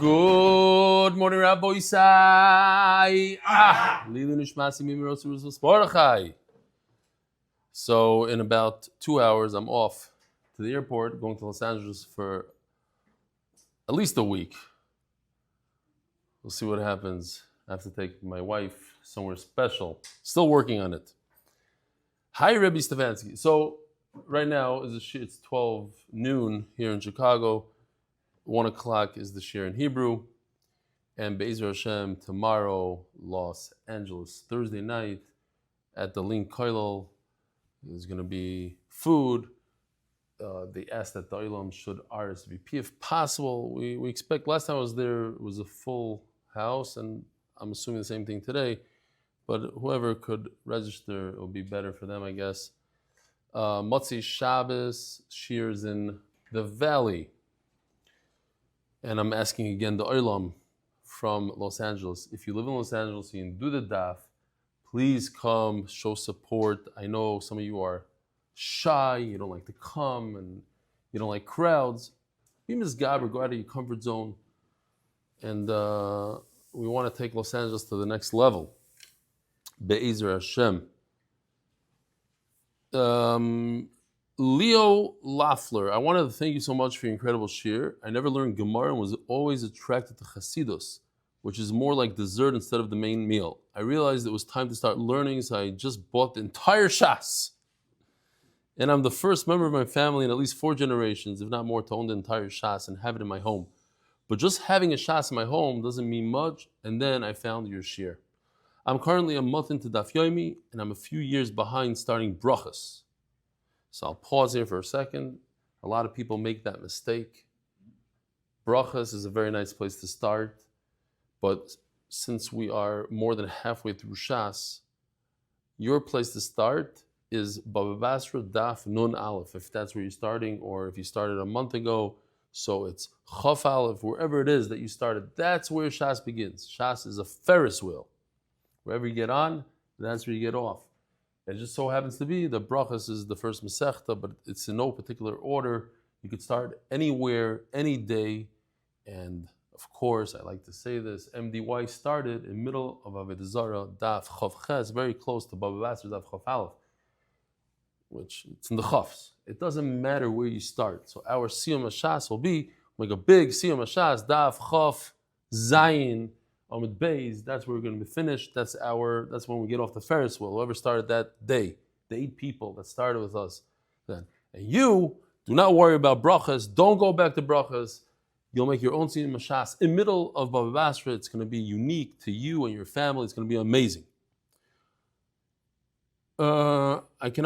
Good morning, Rabbi Isai. So in about 2 hours, I'm off to the airport, going to Los Angeles for at least a week. We'll see what happens. I have to take my wife somewhere special. Still working on it. Hi, Eli Stefansky. So right now it's 12 noon here in Chicago. 1 o'clock is the shir in Hebrew. And Be'ezer Hashem, tomorrow, Los Angeles, Thursday night, at the Link Koilel, there's going to be food. They asked that the Olam should RSVP if possible. We expect, last time I was there, it was a full house, and I'm assuming the same thing today. But whoever could register, it will be better for them, I guess. Motzi Shabbos, shirs in the Valley. And I'm asking again the Olam from Los Angeles. If you live in Los Angeles, you can do the Daf. Please come, show support. I know some of you are shy, you don't like to come, and you don't like crowds. Be misgaber, go out of your comfort zone. And we want to take Los Angeles to the next level. Be'ezer Hashem. Leo Lafler, I wanted to thank you so much for your incredible shir. I never learned Gemara and was always attracted to Chasidus, which is more like dessert instead of the main meal. I realized it was time to start learning, so I just bought the entire Shas. And I'm the first member of my family in at least 4 generations, if not more, to own the entire Shas and have it in my home. But just having a Shas in my home doesn't mean much, and then I found your shir. I'm currently a month into Daf Yomi, and I'm a few years behind starting brachas. So I'll pause here for a second. A lot of people make that mistake. Brachas is a very nice place to start, but since we are more than halfway through Shas, your place to start is Bava Basra Daf Nun Aleph, if that's where you're starting, or if you started a month ago, so it's Chaf Aleph, wherever it is that you started, that's where Shas begins. Shas is a Ferris wheel. Wherever you get on, that's where you get off. It just so happens to be the brachas is the first Masechta, but it's in no particular order. You could start anywhere, any day. And of course, I like to say this, MDY started in middle of Avodah Zarah, Daf Chav Ches, very close to Bava Basra, Daf Chav Aleph, which it's in the Chavs. It doesn't matter where you start. So our Siyum HaShas will be like a big Siyum HaShas, Daf Chav Zayin, Amud Beis, that's where we're going to be finished. That's when we get off the Ferris wheel. Whoever started that day, the 8 people that started with us then. And you, do not worry about brachas. Don't go back to brachas. You'll make your own Siyum HaShas. In middle of Bava Basra, it's going to be unique to you and your family. It's going to be amazing. I can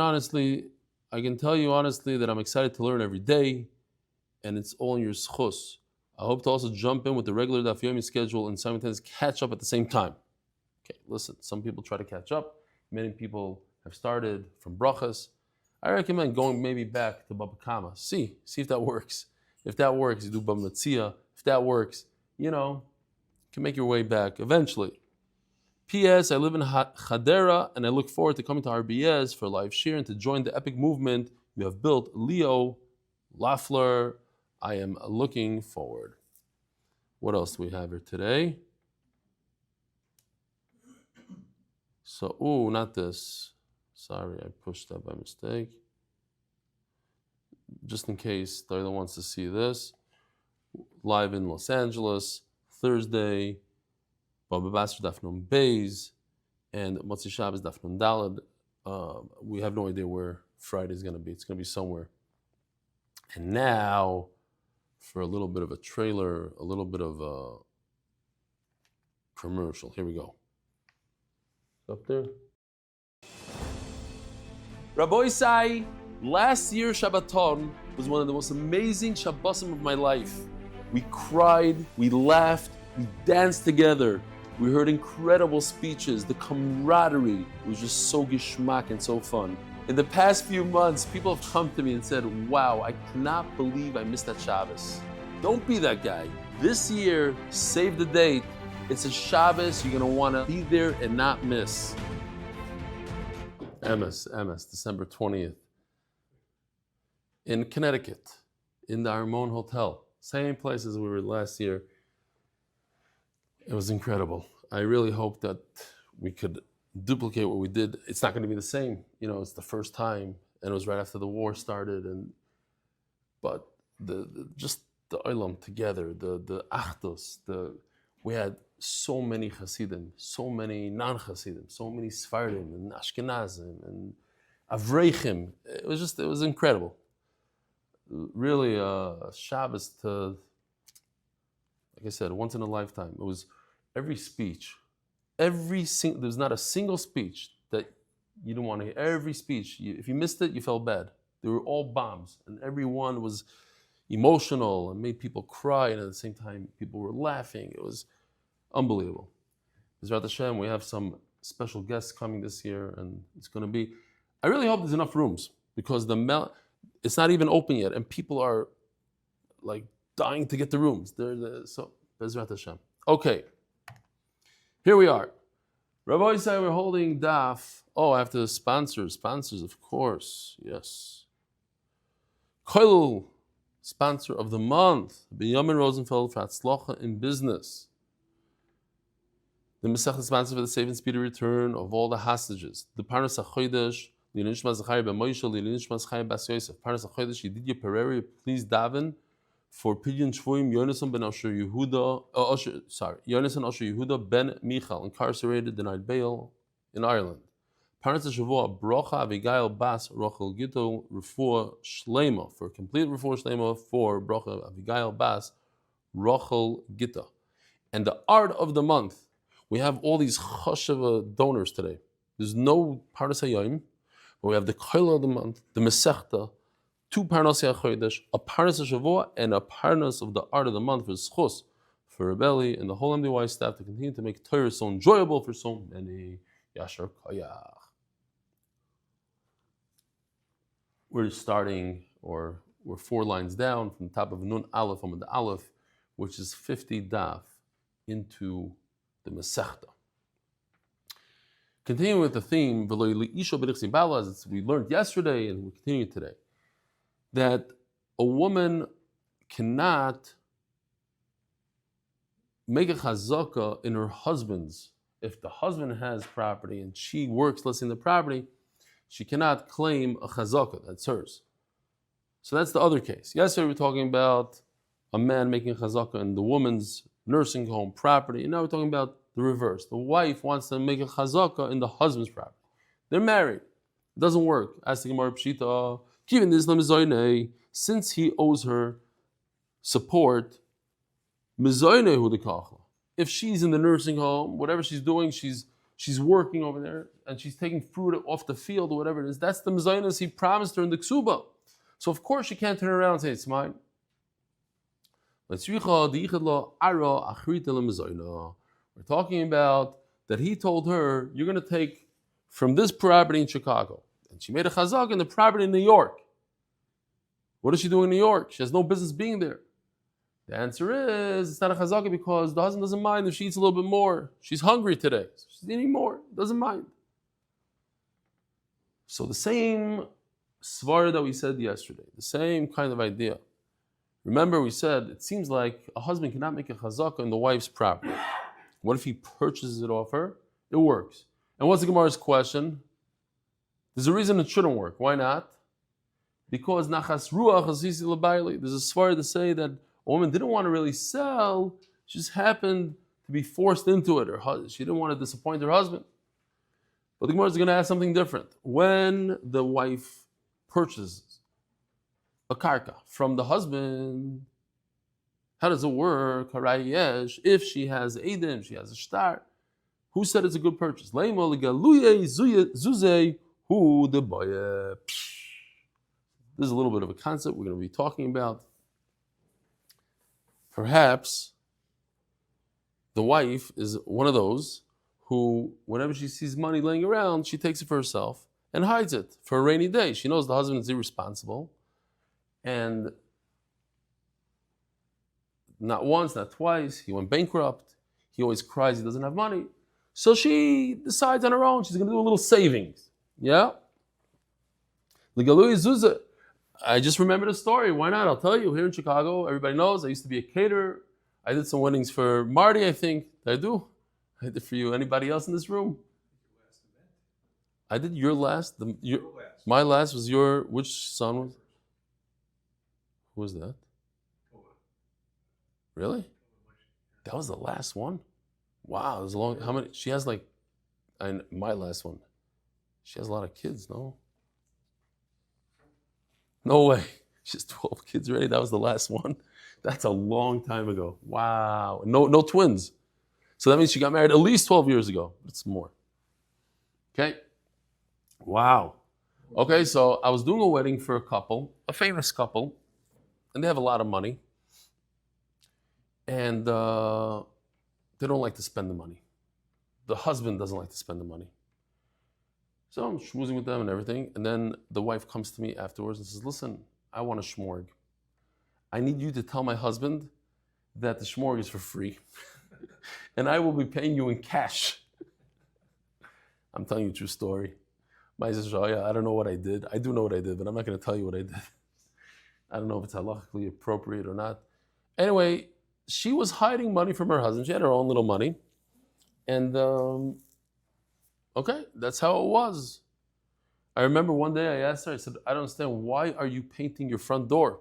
tell you honestly that I'm excited to learn every day, and it's all in your zechus. I hope to also jump in with the regular Daf Yomi schedule and simultaneously catch up at the same time. Okay, listen, some people try to catch up. Many people have started from brachas. I recommend going maybe back to Baba Kama. See if that works. If that works, you do Baba Metzia. If that works, you can make your way back eventually. P.S. I live in Hadera, and I look forward to coming to RBS for live shir and to join the epic movement you have built. Leo Lafler, I am looking forward. What else do we have here today? So, not this. Sorry, I pushed that by mistake. Just in case the other wants to see this. Live in Los Angeles, Thursday, Bava Basra Daf Nun Beis, and Motzi Shabbos Daf Nun Daled. We have no idea where Friday is going to be. It's going to be somewhere. And now, for a little bit of a trailer, a little bit of a commercial. Here we go. Up there. Rabbi Isai, last year Shabbaton was one of the most amazing Shabbosim of my life. We cried, we laughed, we danced together. We heard incredible speeches. The camaraderie was just so geschmack and so fun. In the past few months, people have come to me and said, wow, I cannot believe I missed that Shabbos. Don't be that guy. This year, save the date. It's a Shabbos you're going to want to be there and not miss. MS, December 20th. In Connecticut, in the Armon Hotel. Same place as we were last year. It was incredible. I really hope that we could duplicate what we did. It's not going to be the same. It's the first time, and it was right after the war started. But just the olam together, the achdus, we had so many Hasidim, so many non-Hasidim, so many Sfardim and Ashkenazim and Avreichim. It was incredible. Really, Shabbos to, like I said, once in a lifetime. It was every speech, there's not a single speech that you didn't want to hear. Every speech, if you missed it, you felt bad. They were all bombs, and every one was emotional and made people cry, and at the same time, people were laughing. It was unbelievable. B'ezrat Hashem, we have some special guests coming this year, and it's going to be, I really hope there's enough rooms, because it's not even open yet, and people are like dying to get the rooms. So, B'ezrat Hashem. Okay, here we are. Rabbi said we're holding Daf. Oh, after the sponsors, of course, yes. Koil, sponsor of the month, Benjamin Rosenfeld for Hatzlacha in business. The Masech sponsor for the safe and speedy return of all the hostages. The Parnas HaChodesh, L'nishma Zechrya ben Moishe, L'nishma Zechrya bas Yosef. Parnas HaChodesh, Yedidya Pereira, please Daven for Pdion Shvoyim, Yonatan ben Yehуда, Yonatan Yehуда ben Michael, incarcerated, denied bail in Ireland. Parnas HaShavua, Bracha Avigail Bas Rochel Gito Refuah Shlema, for complete Refuah Shlema for Bracha Avigail Bas Rochel Gita. And the art of the month, we have all these chashava donors today. There's no Parnas HaYom, but we have the Koil of the month, the Masechta, 2 Parnas HaChodesh, a Parnas HaShavua, and a Parnas of the art of the month for zechus, for Rebelli and the whole MDY staff to continue to make Torah so enjoyable for so many. Yashar Koyach. We're we're 4 lines down from the top of Nun Aleph, Amud Aleph, which is 50 daf into the Masechta. Continuing with the theme, as we learned yesterday and we continue today, that a woman cannot make a chazaka in her husband's. If the husband has property and she works listing the property, she cannot claim a chazaka, that's hers. So that's the other case. Yesterday we were talking about a man making a chazaka in the woman's nursing home property, and now we're talking about the reverse. The wife wants to make a chazaka in the husband's property. They're married. It doesn't work. Ask the Gemara Pshita, Kivin Islam Zoynei, since he owes her support, Mizoynei hu dekachla. If she's in the nursing home, whatever she's doing, she's working over there, and she's taking fruit off the field or whatever it is, that's the mezainas he promised her in the ksuba. So of course she can't turn around and say, it's mine. We're talking about that he told her, you're going to take from this property in Chicago. And she made a chazak in the property in New York. What is she doing in New York? She has no business being there. The answer is, it's not a chazaka because the husband doesn't mind if she eats a little bit more. She's hungry today. So she's eating more. Doesn't mind. So the same svar that we said yesterday, the same kind of idea. Remember we said, it seems like a husband cannot make a chazaka in the wife's property. What if he purchases it off her? It works. And what's the Gemara's question? There's a reason it shouldn't work. Why not? Because nachas ruach asisi l'bayli. There's a svar to say that a woman didn't want to really sell, she just happened to be forced into it. She didn't want to disappoint her husband. But the Gemara is going to ask something different. When the wife purchases a karka from the husband, how does it work? If she has edim, she has a shtar. Who said it's a good purchase? Leiba zuzei hu de boye. This is a little bit of a concept we're going to be talking about. Perhaps the wife is one of those who, whenever she sees money laying around, she takes it for herself and hides it for a rainy day. She knows the husband is irresponsible, and not once, not twice, he went bankrupt. He always cries he doesn't have money. So she decides on her own she's going to do a little savings. Yeah? I just remembered a story. Why not? I'll tell you. Here in Chicago, everybody knows I used to be a caterer. I did some weddings for Marty, I think. Did I do? I did for you. Anybody else in this room? I did your last. My last was your. Which son was? Who was that? Really? That was the last one? Wow, it was a long. How many? She has like, my last one. She has a lot of kids, no? No way. She has 12 kids already. That was the last one. That's a long time ago. Wow. No twins. So that means she got married at least 12 years ago. It's more. Okay. Wow. Okay, so I was doing a wedding for a couple, a famous couple, and they have a lot of money. And they don't like to spend the money. The husband doesn't like to spend the money. So I'm schmoozing with them and everything. And then the wife comes to me afterwards and says, listen, I want a shmorg. I need you to tell my husband that the shmorg is for free. And I will be paying you in cash. I'm telling you a true story. I don't know what I did. I do know what I did, but I'm not going to tell you what I did. I don't know if it's halachically appropriate or not. Anyway, she was hiding money from her husband. She had her own little money. And, okay, that's how it was. I remember one day I asked her, I said, I don't understand, why are you painting your front door?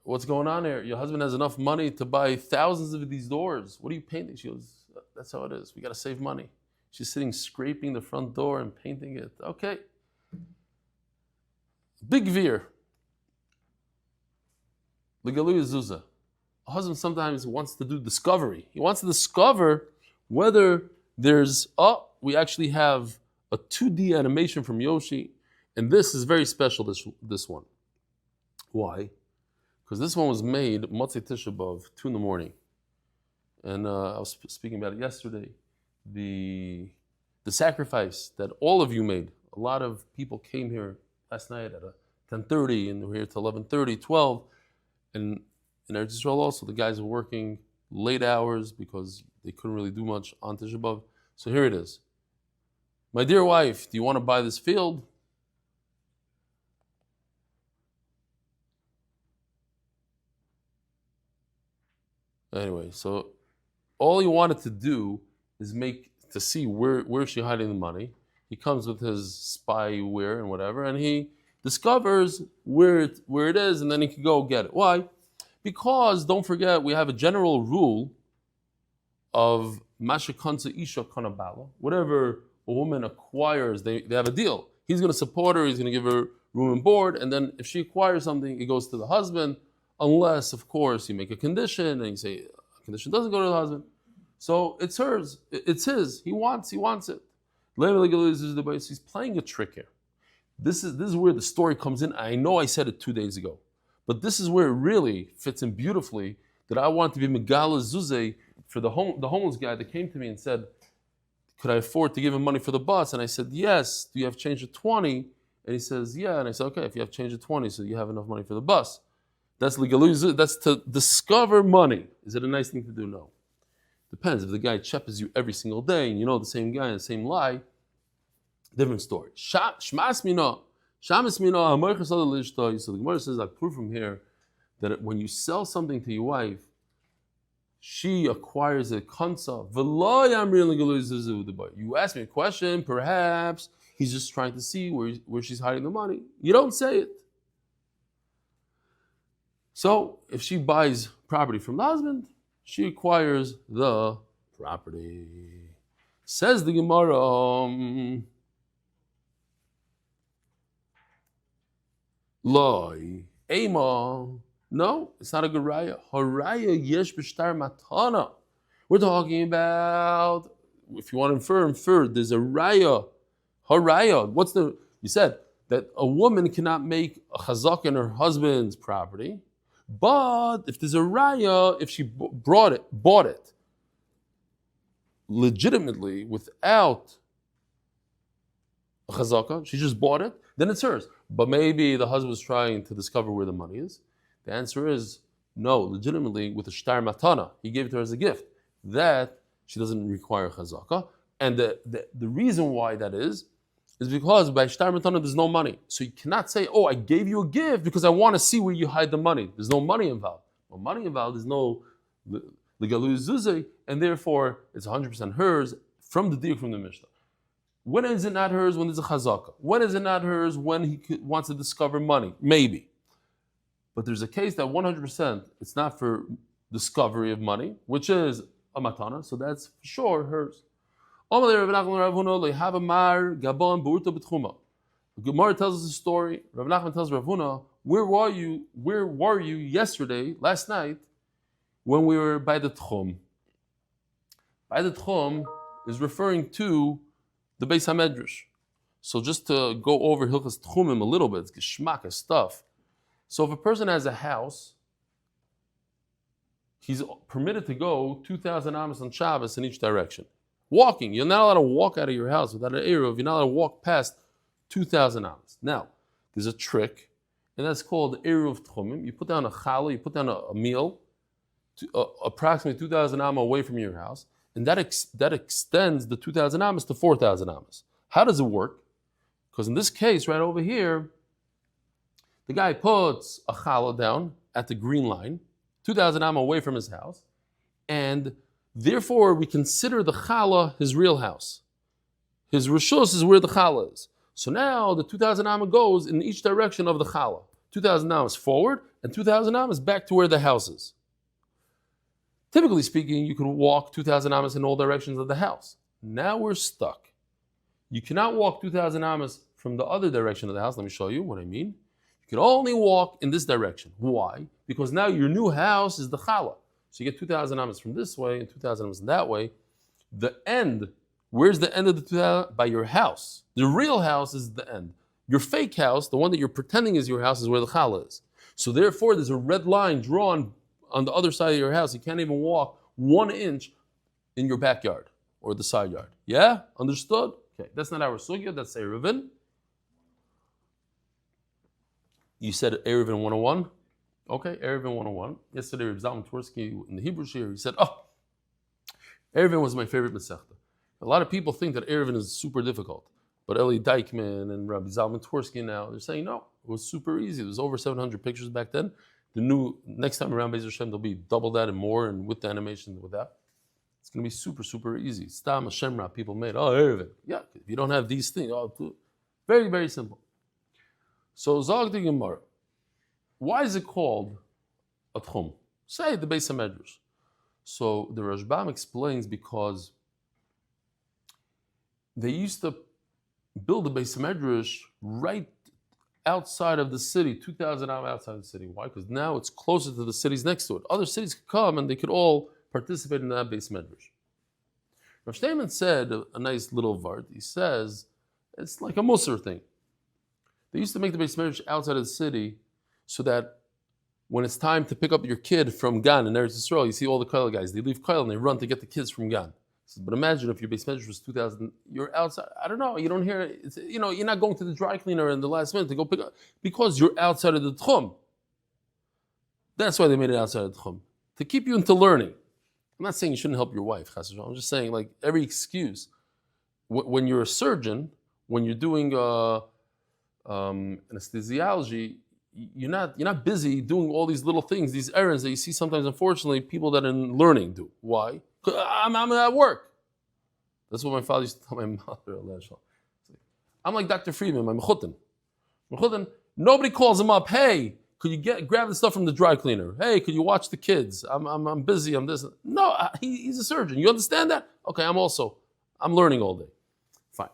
What's going on here? Your husband has enough money to buy thousands of these doors. What are you painting? She goes, that's how it is. We got to save money. She's sitting scraping the front door and painting it. Okay. Big veer. Legaluya Zuzah. A husband sometimes wants to do discovery. He wants to discover whether there's, we actually have a 2D animation from Yoshi, and this is very special, this one. Why? Because this one was made Motzei Tisha B'Av, 2 in the morning. And I was speaking about it yesterday. The sacrifice that all of you made. A lot of people came here last night at 10:30, and they were here till 11:30, 12. And in Eretz Yisrael also, the guys were working late hours because they couldn't really do much on Tisha B'Av. So here it is. My dear wife, do you want to buy this field? Anyway, so all he wanted to do is to see where she hiding the money. He comes with his spyware and whatever, and he discovers where it is, and then he can go get it. Why? Because, don't forget, we have a general rule of Masha Kansa Isha Kanabala. Whatever a woman acquires, they have a deal. He's going to support her, he's going to give her room and board, and then if she acquires something, it goes to the husband, unless, of course, you make a condition, and you say, a condition doesn't go to the husband. So it's hers, it's his, he wants it. He's playing a trick here. This is where the story comes in. I know I said it 2 days ago, but this is where it really fits in beautifully, that I want to be Megala Zuzeh for the homeless guy that came to me and said, could I afford to give him money for the bus? And I said, yes. Do you have change of 20? And he says, yeah. And I said, okay, if you have change of 20, so you have enough money for the bus. That's legaluza. That's to discover money. Is it a nice thing to do? No. Depends. If the guy cheppers you every single day and you know the same guy and the same lie, different story. Shmas mino. Shamas mino. So the Gemara says, I prove from here that when you sell something to your wife, she acquires a kansa. You ask me a question, perhaps he's just trying to see where she's hiding the money. You don't say it. So if she buys property from the husband, she acquires the property. Says the Gemara, Loi, Ema. No, it's not a good raya. Haraya yesh b'shtar matana. We're talking about, if you want to infer, there's a raya. Haraya. You said that a woman cannot make a chazak in her husband's property, but if there's a raya, if she bought it legitimately without a chazaka, she just bought it, then it's hers. But maybe the husband was trying to discover where the money is. The answer is no, legitimately with a shtar matana. He gave it to her as a gift. That she doesn't require chazaka. And the reason why that is because by shtar matana there's no money. So you cannot say, oh, I gave you a gift because I want to see where you hide the money. There's no money involved. Well, money involved is no legalu zuzay, and therefore it's 100% hers from the diuk from the Mishnah. When is it not hers? When there's a chazaka. When is it not hers? When he wants to discover money. Maybe. But there's a case that 100% it's not for discovery of money, which is a matana, so that's for sure hers. Gemara tells us a story. Rav Nachman tells Rav Huna, where were you yesterday, last night, when we were by the Tchum? By the Tchum is referring to the Beis HaMedrash. So just to go over Hilchas Tchumim a little bit, it's geschmack stuff. So if a person has a house, he's permitted to go 2,000 amos on Shabbos in each direction. Walking, you're not allowed to walk out of your house without an Eruv. You're not allowed to walk past 2,000 amos. Now, there's a trick, and that's called Eruv Tchumim. You put down a challah, you put down a meal, approximately 2,000 amos away from your house, and that extends the 2,000 amos to 4,000 amos. How does it work? Because in this case, right over here, the guy puts a challah down at the green line, 2,000 amos away from his house, and therefore we consider the challah his real house. His rishus is where the challah is. So now the 2,000 amos goes in each direction of the challah. 2,000 amos forward and 2,000 amos back to where the house is. Typically speaking, you could walk 2,000 amos in all directions of the house. Now we're stuck. You cannot walk 2,000 amos from the other direction of the house. Let me show you what I mean. You can only walk in this direction. Why? Because now your new house is the challah. So you get 2,000 amos from this way and 2,000 amos that way. The end, where's the end of the 2,000? By your house. The real house is the end. Your fake house, the one that you're pretending is your house, is where the challah is. So therefore, there's a red line drawn on the other side of your house. You can't even walk 1 inch in your backyard or the side yard. Yeah? Understood? Okay, that's not our sugya, that's Erevin. You said Erevin 101? Okay, Erevin 101. Yesterday, Reb Zalman Twersky in the Hebrew shir, he said, Erevin was my favorite Masechta. A lot of people think that Erevin is super difficult. But Eli Dykman and Rabbi Zalman Twersky now, they're saying, no, it was super easy. There was over 700 pictures back then. The new, next time around Beis Hashem, there'll be double that and more, and with the animation with that. It's going to be super, super easy. Stam Hashem Ra people made, Erevin. Yeah, if you don't have these things, very, very simple. So, Zog the Gemara. Why is it called a tchum? Say the Beis HaMedrash. So the Rashbam explains because they used to build the Beis HaMedrash right outside of the city, 2,000 amos outside of the city. Why? Because now it's closer to the cities next to it. Other cities could come and they could all participate in that Beis HaMedrash. Rav Shteinman said a nice little vart. He says it's like a Musar thing. They used to make the Beis HaMedrash outside of the city so that when it's time to pick up your kid from Gan in Eretz Yisrael, you see all the Koil guys, they leave Koil and they run to get the kids from Gan. Says, but imagine if your Beis HaMedrash was 2,000, you're outside, I don't know, you don't hear it, it's, you're not going to the dry cleaner in the last minute to go pick up, because you're outside of the Tchum. That's why they made it outside of the Tchum, to keep you into learning. I'm not saying you shouldn't help your wife, I'm just saying like every excuse. When you're a surgeon, when you're doing anesthesiology, you're not busy doing all these little things, these errands that you see sometimes, unfortunately, people that are in learning do. Why? I'm at work. That's what my father used to tell my mother. I'm like Dr. Friedman, my mechutin. Nobody calls him up, hey, could you grab the stuff from the dry cleaner? Hey, could you watch the kids? I'm busy, I'm this. No, he's a surgeon. You understand that? Okay, I'm learning all day. Fine.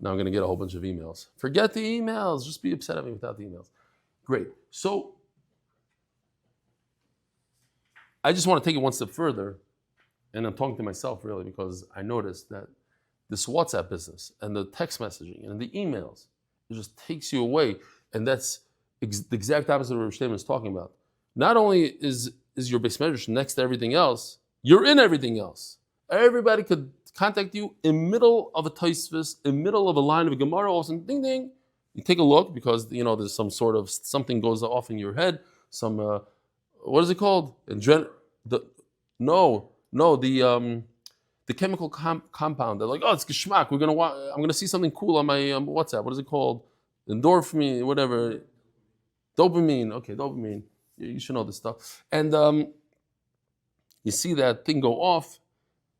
Now I'm going to get a whole bunch of emails. Forget the emails. Just be upset at me without the emails. Great. So I just want to take it one step further, and I'm talking to myself really because I noticed that this WhatsApp business and the text messaging and the emails, it just takes you away. And that's the exact opposite of what Rav Shteinman is talking about. Not only is your Beis HaMedrash next to everything else, you're in everything else. Everybody could contact you in middle of a Tosfos, in middle of a line of a Gemara, all of a sudden, ding, ding. You take a look because, there's some sort of, something goes off in your head, some, what is it called? The chemical compound. They're like, it's geschmack. I'm going to see something cool on my WhatsApp. What is it called? Endorphin, whatever. Dopamine. Okay, dopamine. You should know this stuff. And you see that thing go off,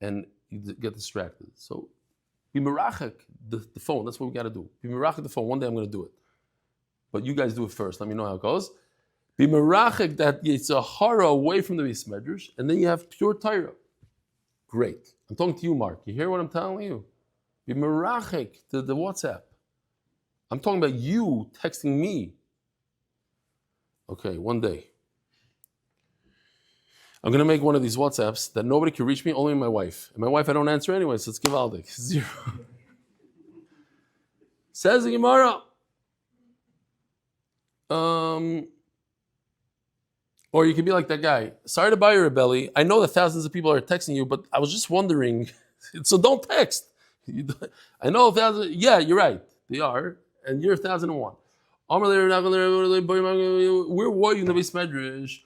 and you get distracted. So be merachek the phone. That's what we got to do. Be merachek the phone. One day I'm going to do it. But you guys do it first. Let me know how it goes. Be merachek that it's a hara away from the Beis Medrash, and then you have pure Torah. Great. I'm talking to you, Mark. You hear what I'm telling you? Be merachek the WhatsApp. I'm talking about you texting me. Okay, one day. I'm going to make one of these WhatsApps that nobody can reach me, only my wife. And my wife I don't answer anyway, so it's givaldik. 0. Says the Gemara. Or you could be like that guy. Sorry to buy you, Reb Eli. I know that thousands of people are texting you, but I was just wondering. So don't text. I know thousands. Yeah, you're right. They are. And you're 1,001. Where were you in the Beis Medrash?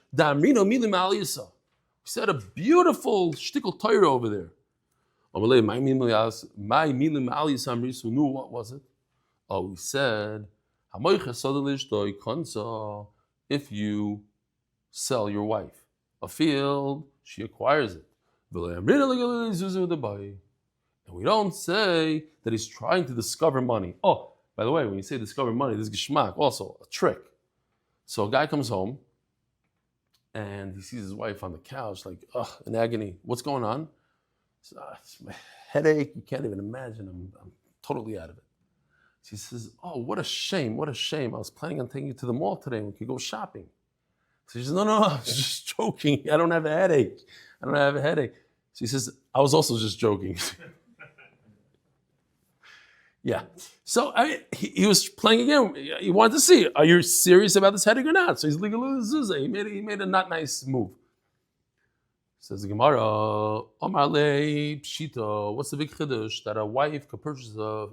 We said a beautiful shtickle Torah over there. What was it? Oh, we said, if you sell your wife a field, she acquires it. And we don't say that he's trying to discover money. Oh, by the way, when you say discover money, this is geschmack, also a trick. So a guy comes home and he sees his wife on the couch, like, in agony. What's going on? He says, it's my headache. You can't even imagine. I'm totally out of it. She says, oh, what a shame. What a shame. I was planning on taking you to the mall today and we could go shopping. So she says, no, I was just joking. I don't have a headache. So he says, I was also just joking. Yeah. So he was playing again. He wanted to see, are you serious about this headache or not? So he's legal zuzah. He made a not nice move. Says the Gemara, Omar le pshita. What's the big chiddush that a wife could purchase a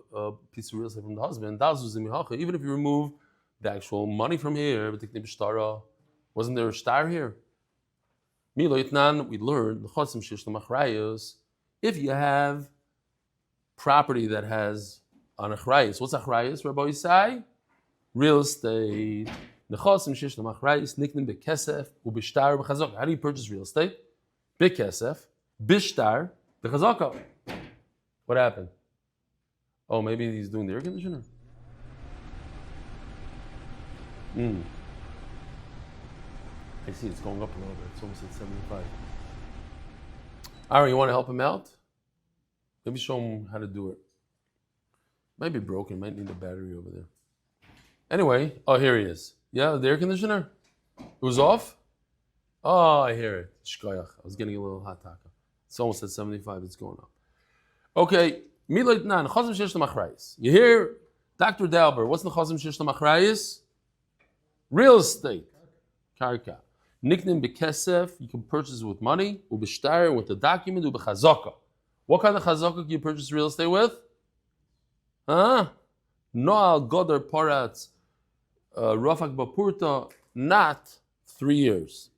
piece of real estate from the husband? Even if you remove the actual money from here, wasn't there a star here? We learned if you have property that has an achrayus. What's achrayus, Rabbi Yisai? Real estate. How do you purchase real estate? B'kesef, b'shtar, b'chazaka. What happened? Oh, maybe he's doing the air conditioner? I see it's going up a little bit. It's almost at 75. Ariel, you want to help him out? Maybe show him how to do it. Might be broken. Might need a battery over there. Anyway, here he is. Yeah, the air conditioner? It was off? Oh, I hear it. Shkoyach. I was getting a little hot taka. It's almost at 75. It's going up. Okay. You hear Dr. Dalber. What's the chazim shesh l'machrayis? Real estate. Karka. Nickname bekesef. You can purchase with money. Ubishtar with the document. Ubechazaka. What kind of chazaka can you purchase real estate with? Noal Godar Paratz Rafak Bapurta, not 3 years.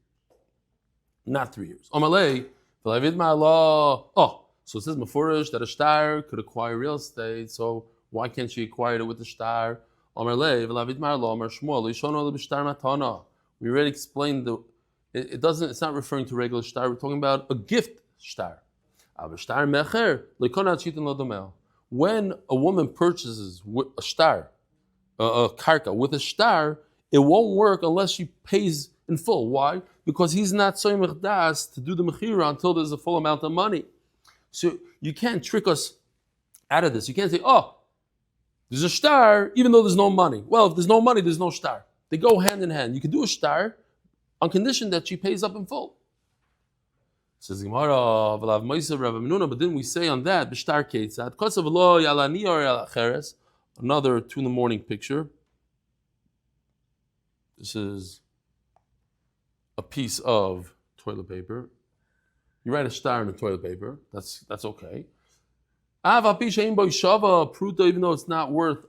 Not 3 years. Omalei, V'lavid Ma'ala. Oh, so it says Mefurish that a shtar could acquire real estate, so why can't she acquire it with the shtar? Omalei, V'lavid Ma'ala, Omar Shmuel, Yishono L'b'shtar Matana. We already explained it's not referring to regular shtar, we're talking about a gift shtar. Shtar Mecher, L'konat Shitin Lodomel. When a woman purchases a shtar, a karka, with a shtar, it won't work unless she pays in full. Why? Because he's not soymech das to do the mechira until there's a full amount of money. So you can't trick us out of this. You can't say, there's a shtar even though there's no money. Well, if there's no money, there's no shtar. They go hand in hand. You can do a shtar on condition that she pays up in full. Says Gemara, but didn't we say on that, b'shtar ketzad, kosav lo yalani or yalacheres, another 2 a.m. picture. This is a piece of toilet paper. You write a star in the toilet paper. That's okay. Ava pisha imbo shava pruta, even though it's not worth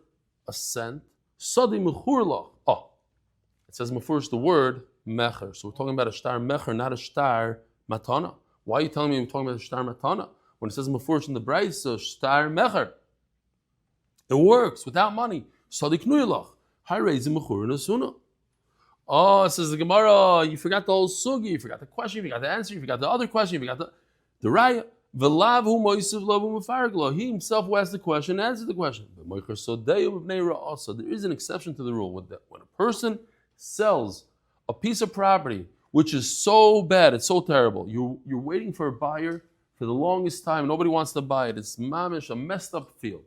a cent. Sadi mechurla. It says mefurish the word mecher. So we're talking about a star mecher, not a star matana. Why are you telling me we're talking about a shtar matana? When it says mefurish in the Brayso, shtar mecher. It works without money. Sadik nuyalach. Hayrezi mechur nasuna. Oh, says the Gemara, you forgot the whole sugi, you forgot the question, you forgot the answer, you forgot the other question, you forgot the raya. He himself who asked the question answered the question. So there is an exception to the rule. When a person sells a piece of property which is so bad, it's so terrible, you're waiting for a buyer for the longest time, nobody wants to buy it. It's mamish, a messed up field.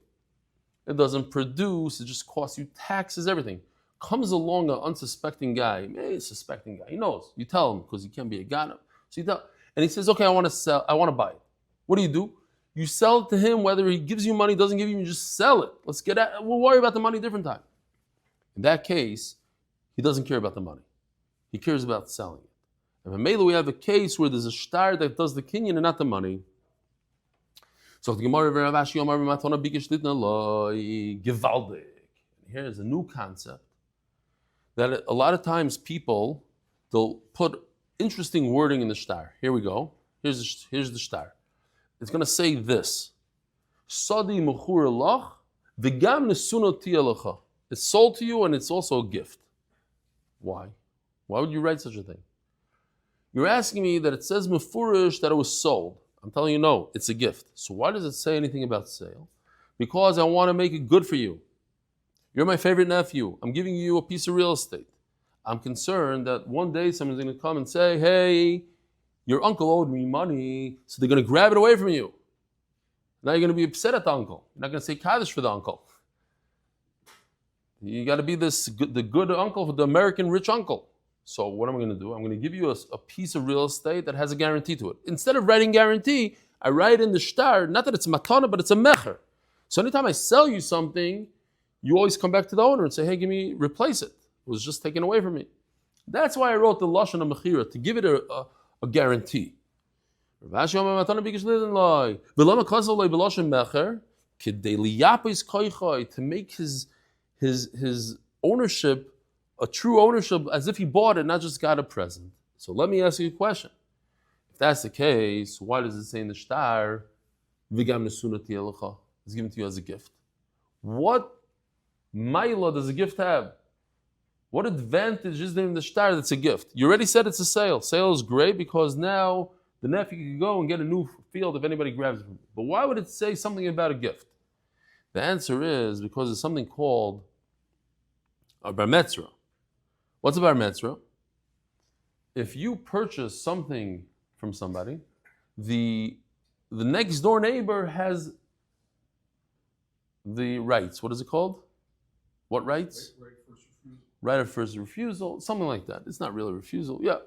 It doesn't produce, it just costs you taxes, everything. Comes along an unsuspecting guy, maybe a suspecting guy, he knows. You tell him because he can't be a ganav. So you tell, and he says, okay, I want to buy it. What do? You sell it to him, whether he gives you money, doesn't give you, you just sell it. Let's get at it. We'll worry about the money a different time. In that case, he doesn't care about the money. He cares about selling it. And in Mela, we have a case where there's a shtar that does the kinyan and not the money. So the Gemara Givaldik. Here's a new concept that a lot of times people, they'll put interesting wording in the shtar. Here we go. Here's the shtar. It's going to say this. Sadi mechur lach v'gam nesunoti alecha. It's sold to you and it's also a gift. Why? Why would you write such a thing? You're asking me that it says mefurish that it was sold. I'm telling you no, it's a gift. So why does it say anything about sale? Because I want to make it good for you. You're my favorite nephew. I'm giving you a piece of real estate. I'm concerned that one day someone's going to come and say, hey, your uncle owed me money, so they're going to grab it away from you. Now you're going to be upset at the uncle. You're not going to say Kaddish for the uncle. You got to be the good uncle, the American rich uncle. So what am I going to do? I'm going to give you a piece of real estate that has a guarantee to it. Instead of writing guarantee, I write in the shtar, not that it's matana, but it's a mecher. So anytime I sell you something, you always come back to the owner and say, hey, replace it. It was just taken away from me. That's why I wrote the lashon of mechira, to give it a guarantee. To make his ownership a true ownership as if he bought it, not just got a present. So let me ask you a question. If that's the case, why does it say in the shtar, Vigam nesunati alecha? It's given to you as a gift. What maila does a gift have? What advantage is there in the shtar that's a gift? You already said it's a sale. Sale is great because now the nephew can go and get a new field if anybody grabs it from him. But why would it say something about a gift? The answer is because it's something called a bar mitzvah. What's a bar mitzvah? If you purchase something from somebody, the next door neighbor has the rights. What is it called? What rights? Right of first refusal, something like that. It's not really refusal. Yeah.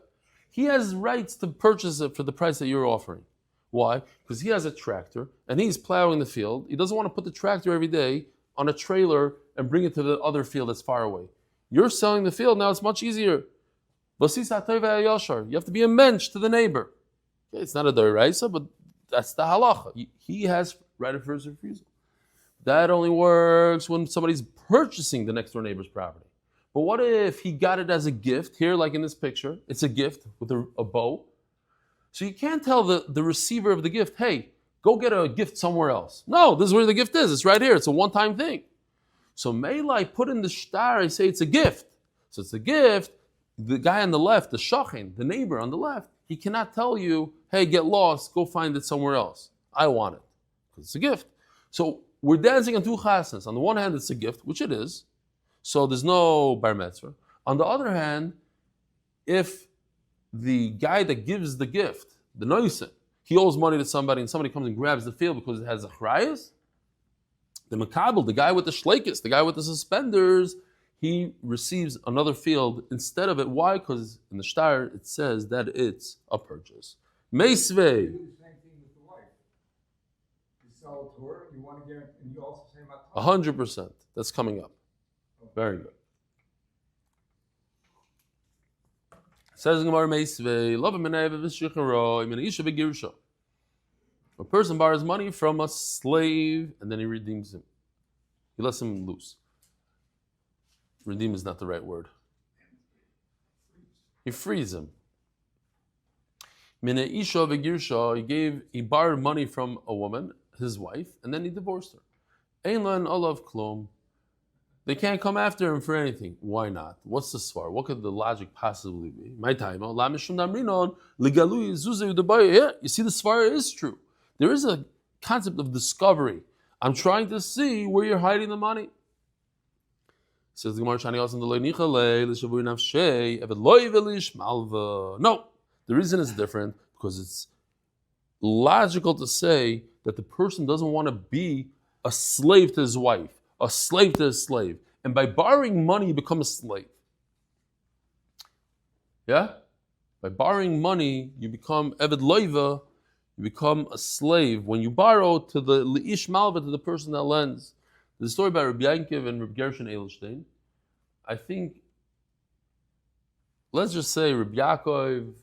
He has rights to purchase it for the price that you're offering. Why? Because he has a tractor and he's plowing the field. He doesn't want to put the tractor every day on a trailer and bring it to the other field that's far away. You're selling the field, now it's much easier. You have to be a mensch to the neighbor. Okay, it's not a doraisa, but that's the halacha. He has right of first refusal. That only works when somebody's purchasing the next door neighbor's property. But what if he got it as a gift? Here, like in this picture, it's a gift with a bow. So you can't tell the receiver of the gift, hey, go get a gift somewhere else. No, this is where the gift is. It's right here. It's a one-time thing. So Mela, I put in the shtar, I say it's a gift. So it's a gift. The guy on the left, the shachin, the neighbor on the left, he cannot tell you, hey, get lost, go find it somewhere else. I want it. Because it's a gift. So we're dancing on two chasnas. On the one hand, it's a gift, which it is. So there's no bar mitzvah. On the other hand, if the guy that gives the gift, the noisin, he owes money to somebody and somebody comes and grabs the field because it has zechrayas, the makabel, the guy with the shleikis, the guy with the suspenders, he receives another field instead of it. Why? Because in the shtar it says that it's a purchase. Meisvei. You do the same thing with the wife. You sell it to her, you want to get, and you also say about 100%. That's coming up. Very good. Says Gemara Meisvei, love a a person borrows money from a slave and then he redeems him. He lets him loose. Redeem is not the right word. He frees him. Mina isha v'girsha, he borrowed money from a woman, his wife, and then he divorced her. Ein lan olav klum. They can't come after him for anything. Why not? What's the svar? What could the logic possibly be? My time. Yeah, you see the svar is true. There is a concept of discovery. I'm trying to see where you're hiding the money. Says the Gemara, no, the reason is different because it's logical to say that the person doesn't want to be a slave to his wife, a slave to his slave. And by borrowing money, you become a slave. Yeah? By borrowing money, you become Eved Leiba, you become a slave. When you borrow to the Leish Malva, to the person that lends. The story about Rabbi Yankiv and Reb Gershon Edelstein. I think, let's just say Reb Yaakov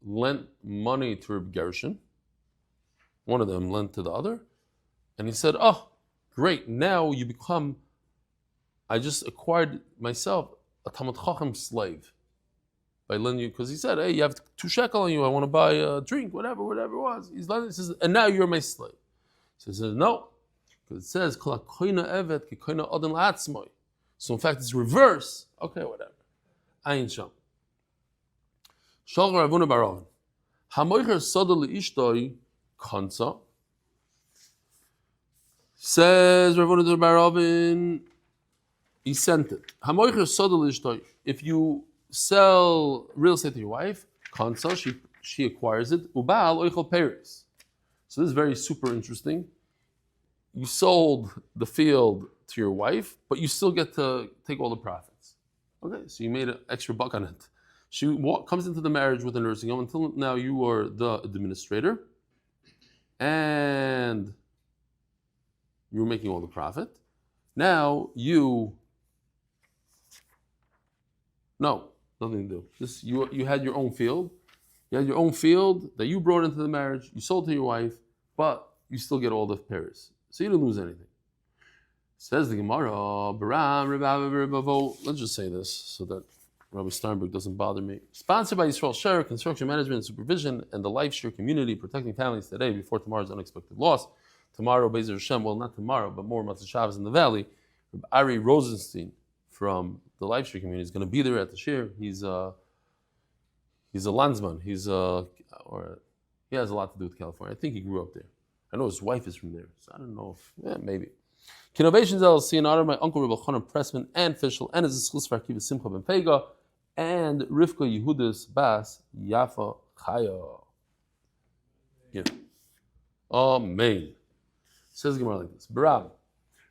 lent money to Reb Gershon. One of them lent to the other. And he said, oh, great, now you become, I just acquired myself a Talmud Chacham slave by lending you, because he said, hey, you have 2 shekel on you, I want to buy a drink, whatever it was. He says, and now you're my slave. So he says, no, because it says, so in fact it's reverse. Okay, whatever. Ayin Sham. Shalgar Avuna Baravin. Hamoicher Soda Leishtoi Kansa. Says Ravuna Baravin, he sent it. Hamoicher Soda Leishtoi. If you sell real estate to your wife, Kansa, she acquires it. Ubal Oichel Peris. So this is very super interesting. You sold the field to your wife, but you still get to take all the profits. Okay, so you made an extra buck on it. She comes into the marriage with a nursing home. Until now, you are the administrator, and you were making all the profit. Now nothing to do. You had your own field. You had your own field that you brought into the marriage. You sold to your wife, but you still get all the pairs. So you didn't lose anything. Says the Gemara, let's just say this so that Rabbi Steinberg doesn't bother me. Sponsored by Yisrael Share, Construction Management and Supervision, and the Life Share Community, protecting families today before tomorrow's unexpected loss. Tomorrow, Bezer Hashem, well, not tomorrow, but more Matzah Shabbos in the Valley. Rabbi Ari Rosenstein from the Life Share Community is going to be there at the Share. He's a landsman. He has a lot to do with California. I think he grew up there. I know his wife is from there, so I don't know if, maybe. Kidnovations LLC in honor of my Uncle Reb Elchanan Pressman and Fishel, and his zechus for Akiva Simcha Ben Fayga, and Rivka Yehudis Bas Yafa Chaya. Yeah. Amen. Says the Gemara like this. Barab.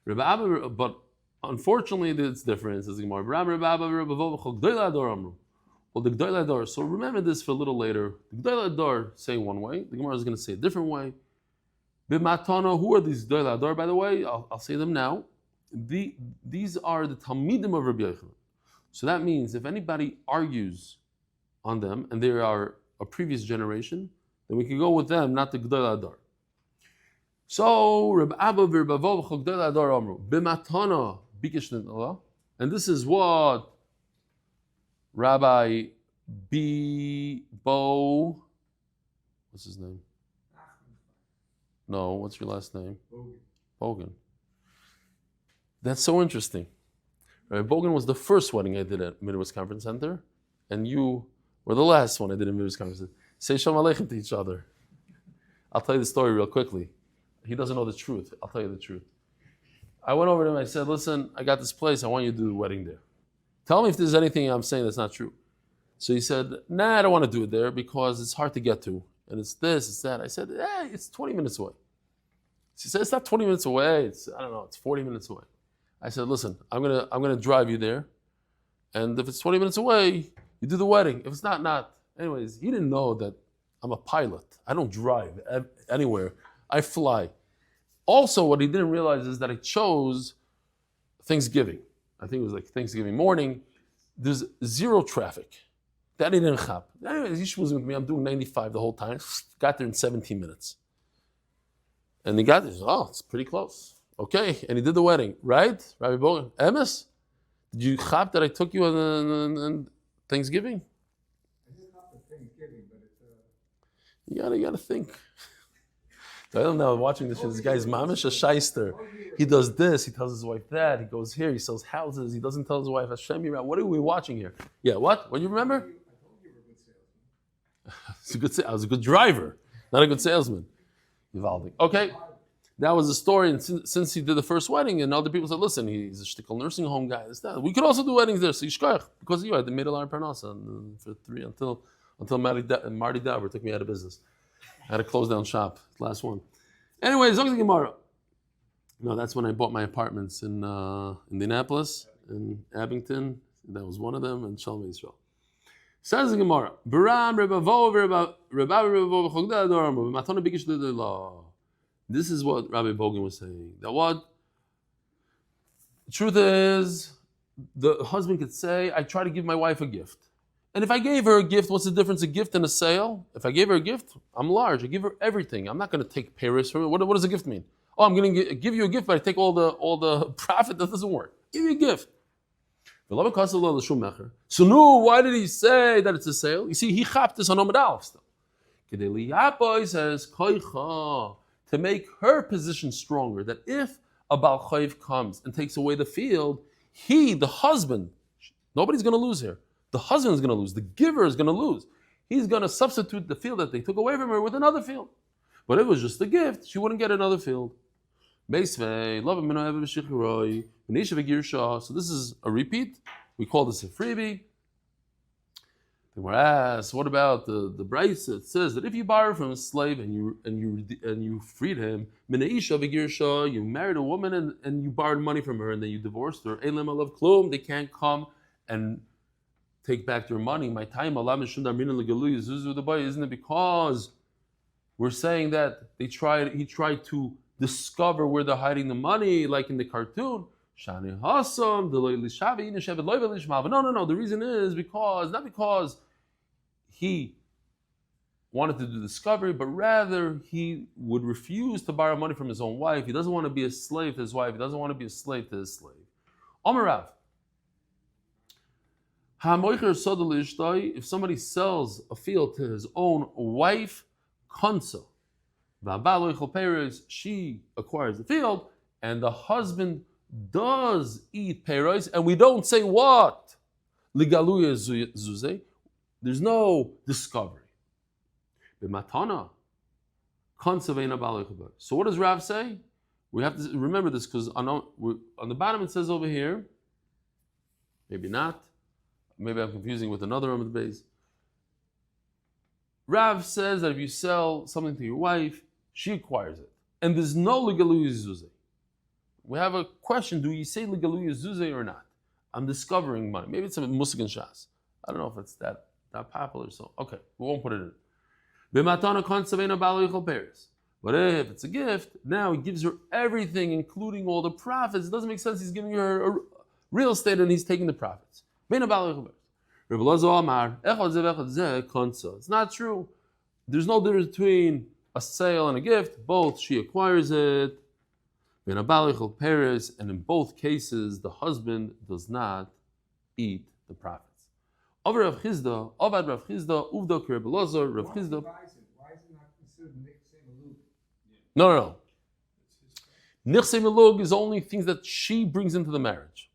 But unfortunately it's different. Says the Gemara. Barab Rabba Rabba well, the G'dayla Adar. So remember this for a little later. The G'dayla Adar say one way. The Gemara is going to say a different way. B'matana, who are these G'dayla Adar? By the way, I'll say them now. These are the Talmidim of Rabbi Yochanan. So that means if anybody argues on them, and they are a previous generation, then we can go with them, not the G'dayla Adar. So Reb Abba v'Rabavo v'G'dayla Adar amru b'matana bikishnet Allah, and this is what Rabbi Bo, what's his name? No, what's your last name? Bogan. That's so interesting. Rabbi Bogan was the first wedding I did at Midwest Conference Center, and you were the last one I did at Midwest Conference Center. Say Shalom Aleichem to each other. I'll tell you the story real quickly. He doesn't know the truth. I'll tell you the truth. I went over to him, I said, listen, I got this place, I want you to do the wedding there. Tell me if there's anything I'm saying that's not true. So he said, nah, I don't want to do it there because it's hard to get to. And it's this, it's that. I said, it's 20 minutes away. She said, it's not 20 minutes away. It's 40 minutes away. I said, listen, I'm gonna drive you there. And if it's 20 minutes away, you do the wedding. If it's not. Anyways, he didn't know that I'm a pilot. I don't drive anywhere. I fly. Also, what he didn't realize is that I chose Thanksgiving. I think it was like Thanksgiving morning. There's zero traffic. That he didn't chap. Anyways, he was with me. I'm doing 95 the whole time. Got there in 17 minutes. And he got there. It's pretty close. Okay. And he did the wedding, right? Rabbi Bogan. Emes, did you chap that I took you on Thanksgiving? I did not for Thanksgiving, but it's You gotta think. I don't know, watching this shit, this guy's mamish a shyster. He does this, he tells his wife that, he goes here, he sells houses, he doesn't tell his wife, Hashem Yirah. What are we watching here? Yeah, what? What do you remember? I told you were a good salesman. I was a good driver, not a good salesman. Okay, that was the story, and since he did the first wedding, and other people said, listen, he's a shtickle nursing home guy, this, that. We could also do weddings there, so yishkoich, because of you, I made a lot of parnasa for 3 until Marty Dauber took me out of business. I had to close down shop, last one. Anyway, Zog Gemara. No, that's when I bought my apartments in Indianapolis, in Abington. That was one of them, and Shalom Yisrael. Says the Gemara. This is what Rabbi Bogan was saying. That what? The truth is, the husband could say, I try to give my wife a gift. And if I gave her a gift, what's the difference, a gift and a sale? If I gave her a gift, I'm large. I give her everything. I'm not going to take Paris from her. What does a gift mean? Oh, I'm going to give you a gift, but I take all the profit. That doesn't work. Give you a gift. So no, why did he say that it's a sale? You see, he chapped this on Amud Aleph still. He says, to make her position stronger, that if a Baal Chayv comes and takes away the field, he, the husband, nobody's going to lose here. The husband is going to lose. The giver is going to lose. He's going to substitute the field that they took away from her with another field. But if it was just a gift, she wouldn't get another field. So this is a repeat. We call this a freebie. Then we're asked, what about the Bryce? It says that if you borrow from a slave and you freed him, you married a woman and you borrowed money from her and then you divorced her. They can't come and take back their money. My time, isn't it because we're saying that he tried to discover where they're hiding the money, like in the cartoon. No. The reason is not because he wanted to do discovery, but rather he would refuse to borrow money from his own wife. He doesn't want to be a slave to his wife. He doesn't want to be a slave to his slave. Omar Rav, if somebody sells a field to his own wife, konsa, she acquires the field, and the husband does eat peiros, and we don't say what? Ligaluya zuze. There's no discovery. B'matana, konsa ve'ina ba'al. So what does Rav say? We have to remember this because on the bottom it says over here, maybe not. Maybe I'm confusing with another Amud Beis. Rav says that if you sell something to your wife, she acquires it. And there's no Ligaluya Zuzeh. We have a question, do you say Ligaluya Zuzeh or not? I'm discovering money. Maybe it's a Musig and Shas. I don't know if it's that popular, so okay, we won't put it in. But if it's a gift, now he gives her everything, including all the profits. It doesn't make sense, he's giving her a real estate and he's taking the profits. It's not true. There's no difference between a sale and a gift. Both, she acquires it. And in both cases, the husband does not eat the profits. Over Rav Chizda, Ovad Rav Chizda, Uvda Reb Elazar, Rav Chizda. Why is it not considered Nichsei Melug? No. Nichsei Melug is only things that she brings into the marriage.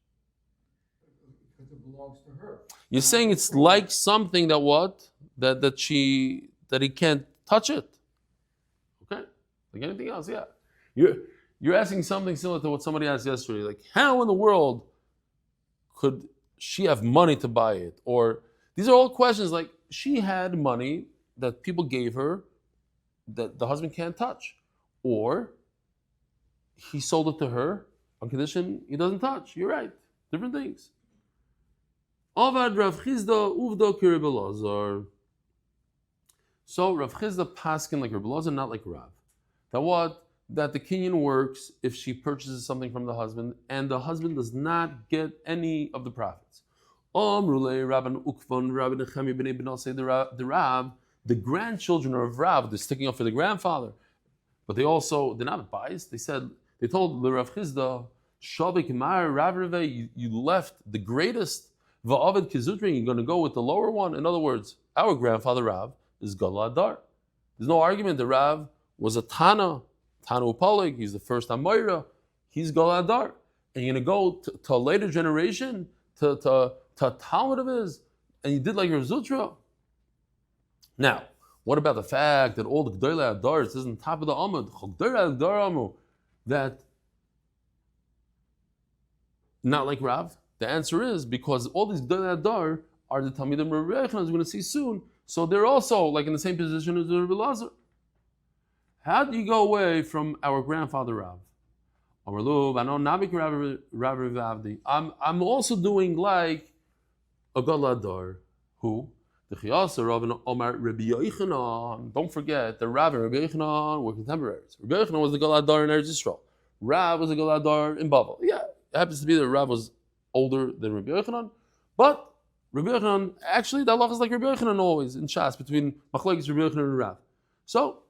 Because it belongs to her. You're saying it's like something that what? That he can't touch it. Okay? Like anything else, yeah. You're asking something similar to what somebody asked yesterday. Like, how in the world could she have money to buy it? Or these are all questions like she had money that people gave her that the husband can't touch. Or he sold it to her on condition he doesn't touch. You're right. Different things. Avad Rav Chizda uvdo ki Reb Elazar. So Rav Chizda paskin like Reb Elazar, not like Rav. That what? That the kinyan works if she purchases something from the husband and the husband does not get any of the profits. The grandchildren of Rav, they're sticking up for the grandfather, but they're not biased. They told the Rav Chizda, you left the greatest va'avid kizutrin, you're going to go with the lower one. In other words, our grandfather Rav is Gala Adar. There's no argument that Rav was a Tana Tanu Polig, he's the first Amoira, he's Galadar. And you're going to go to a later generation, to a Talmud of his, and you did like your Zutra. Now, what about the fact that all the G'dayla Adars is on top of the Amud, that not like Rav? The answer is because all these G'dayla Adar are the Talmidim Rebbe Elchanan, as we're going to see soon, so they're also like in the same position as the Rebbe Lazar. How do you go away from our grandfather Rav? I'm also doing like a Galadar. Who? Don't forget that Rav and Rabbi Yochanan were contemporaries. Rabbi Yochanan was the Galadar in Eretz Yisrael. Rav was the Galadar in Bavel. Yeah, it happens to be that Rav was older than Rabbi Yochanan, but Rabbi Yochanan, actually the halach is like Rabbi Yochanan always in Shas, between Machlokes Rabbi Yochanan and Rav. So,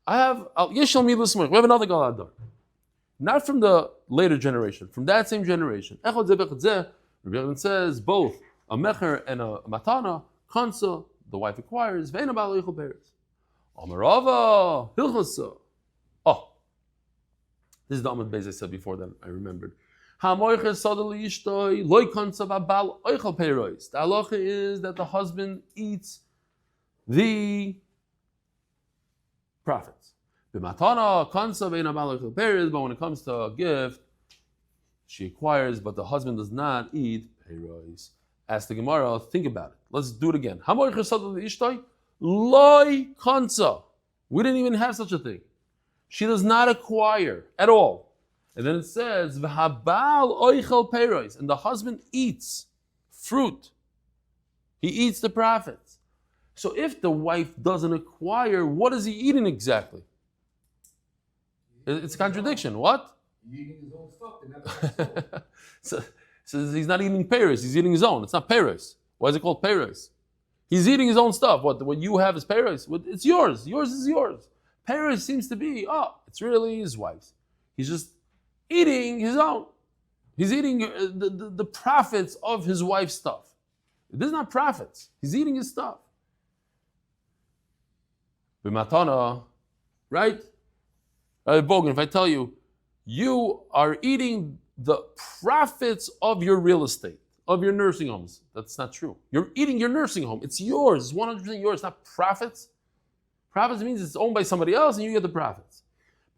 we have another Galadar. Not from the later generation, from that same generation. Rabbi Yochanan says both a mecher and a matana, kansa, the wife acquires, ve'ena ba'al eichel peres. Amarava, hilchasa. Oh, this is the Amud Beis I said before that, I remembered. The halacha is that the husband eats the profits. But when it comes to a gift, she acquires, but the husband does not eat peiros. Ask the Gemara, think about it. Let's do it again. We didn't even have such a thing. She does not acquire at all. And then it says, V'habal oichel peiros, and the husband eats fruit. He eats the profits. So if the wife doesn't acquire, what is he eating exactly? It's a contradiction. What? He's eating his own stuff. So he's not eating peiros, he's eating his own. It's not peiros. Why is it called peiros? He's eating his own stuff. What you have is peiros. It's yours. Yours is yours. Peiros seems to be, it's really his wife's. He's just eating his own. He's eating the profits of his wife's stuff. This is not profits. He's eating his stuff. B'matana, right? Bogan, if I tell you, you are eating the profits of your real estate, of your nursing homes. That's not true. You're eating your nursing home. It's yours. It's 100% yours. It's not profits. Profits means it's owned by somebody else and you get the profits.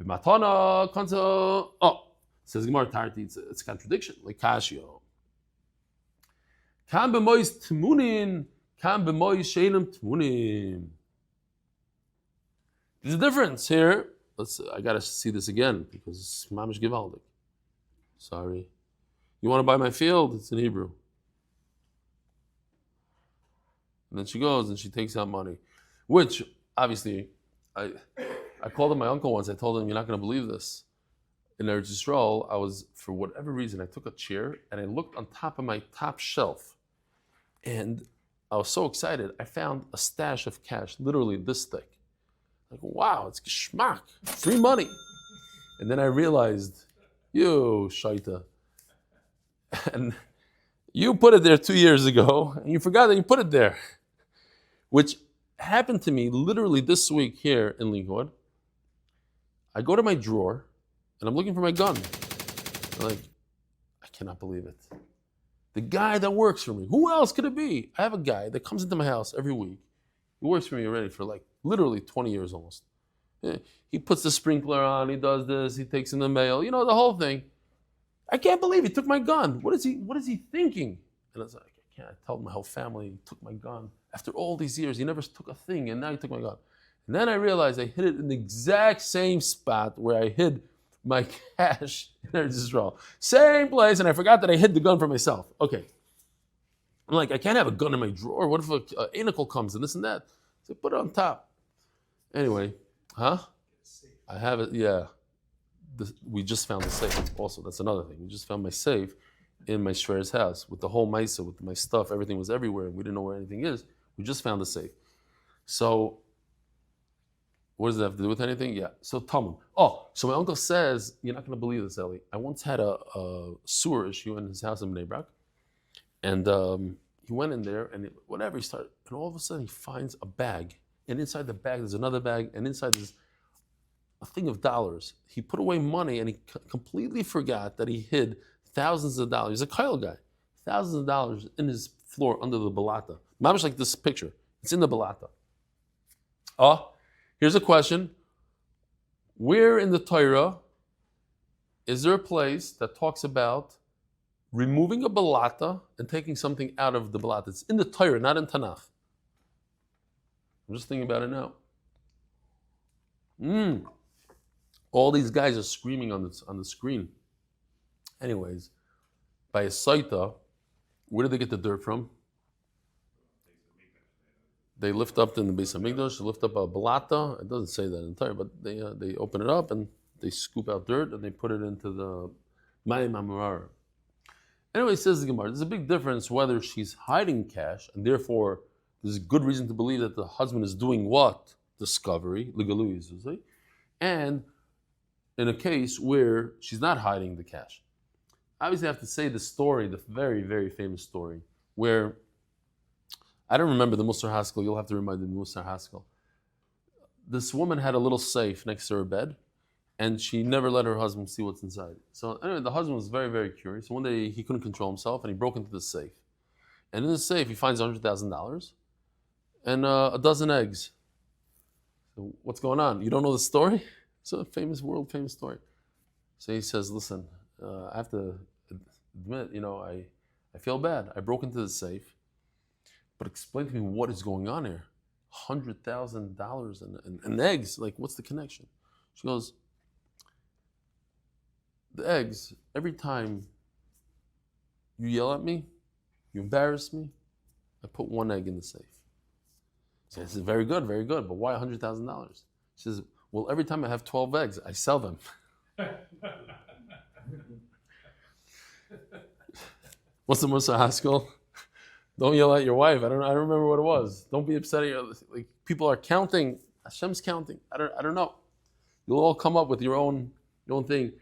B'matana, kanta, says Gemara Tarti, it's a contradiction, like Kashio. Kam b'mois tmunin, kam b'mois sheinam tmunin. There's a difference here. I gotta see this again because it's mamish givaldik. Sorry. You want to buy my field? It's in Hebrew. And then she goes and she takes out money, which obviously I called him my uncle once. I told him, you're not going to believe this. In Eretz Yisrael, I was, for whatever reason, I took a chair and I looked on top of my top shelf, and I was so excited. I found a stash of cash, literally this thick. Like, wow, it's geschmack, free money. And then I realized, you shaita, and you put it there 2 years ago, and you forgot that you put it there, which happened to me literally this week here in Lincoln. I go to my drawer, and I'm looking for my gun. I'm like, I cannot believe it. The guy that works for me, who else could it be? I have a guy that comes into my house every week. He works for me already for like literally 20 years almost. He puts the sprinkler on, he does this, he takes in the mail, the whole thing. I can't believe he took my gun. What is he thinking? And I was like, I can't. I told my whole family he took my gun. After all these years, he never took a thing, and now he took my gun. And then I realized I hid it in the exact same spot where I hid my cash in Eretz Yisrael. Same place, and I forgot that I hid the gun for myself. Okay. I'm like, I can't have a gun in my drawer. What if an anicle comes and this and that? So put it on top. Anyway, I have it, yeah. We just found the safe also. That's another thing. We just found my safe in my Shver's house with the whole maisa, with my stuff. Everything was everywhere. We didn't know where anything is. We just found the safe. So, what does that have to do with anything? Yeah. So Talmud. So my uncle says, you're not going to believe this, Eli. I once had a sewer issue in his house in Bnei Brak, and he went in there and he started, and all of a sudden he finds a bag, and inside the bag there's another bag, and inside there's a thing of dollars. He put away money and he completely forgot that he hid thousands of dollars. He's a Kyle guy. Thousands of dollars in his floor under the balata. Mamish like this picture. It's in the balata. Here's a question. Where in the Torah is there a place that talks about removing a balata and taking something out of the balata? It's in the Torah, not in Tanakh. I'm just thinking about it now. All these guys are screaming on the screen. Anyways, by a saita, where did they get the dirt from? They lift up in the Beis Hamikdash, they lift up a balata. It doesn't say that entire, but they open it up and they scoop out dirt and they put it into the Mayim HaMarar. Anyway, says the Gemara, there's a big difference whether she's hiding cash and therefore there's a good reason to believe that the husband is doing what? Discovery, legaluy, and in a case where she's not hiding the cash. Obviously, I have to say the story, the very, very famous story, where I don't remember the Musar Haskell. You'll have to remind me the Musar Haskell. This woman had a little safe next to her bed, and she never let her husband see what's inside. So anyway, the husband was very, very curious. One day he couldn't control himself, and he broke into the safe. And in the safe, he finds $100,000 and a dozen eggs. So what's going on? You don't know the story? It's a famous, world famous story. So he says, listen, I have to admit, I feel bad. I broke into the safe, but explain to me what is going on here. $100,000 and eggs, like what's the connection? She goes, the eggs, every time you yell at me, you embarrass me, I put one egg in the safe. She says, very good, but why $100,000? She says, well, every time I have 12 eggs, I sell them. What's the Musa Haskell? Don't yell at your wife. I don't remember what it was. Don't be upset at your, like, people are counting. Hashem's counting. I don't know. You'll all come up with your own thing.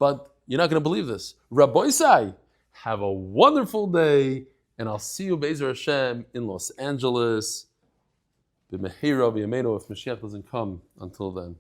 But you're not going to believe this. Rabbi Sai, have a wonderful day, and I'll see you Be'ezer Hashem in Los Angeles. B'mehira b'yameinu, if Mashiach doesn't come until then.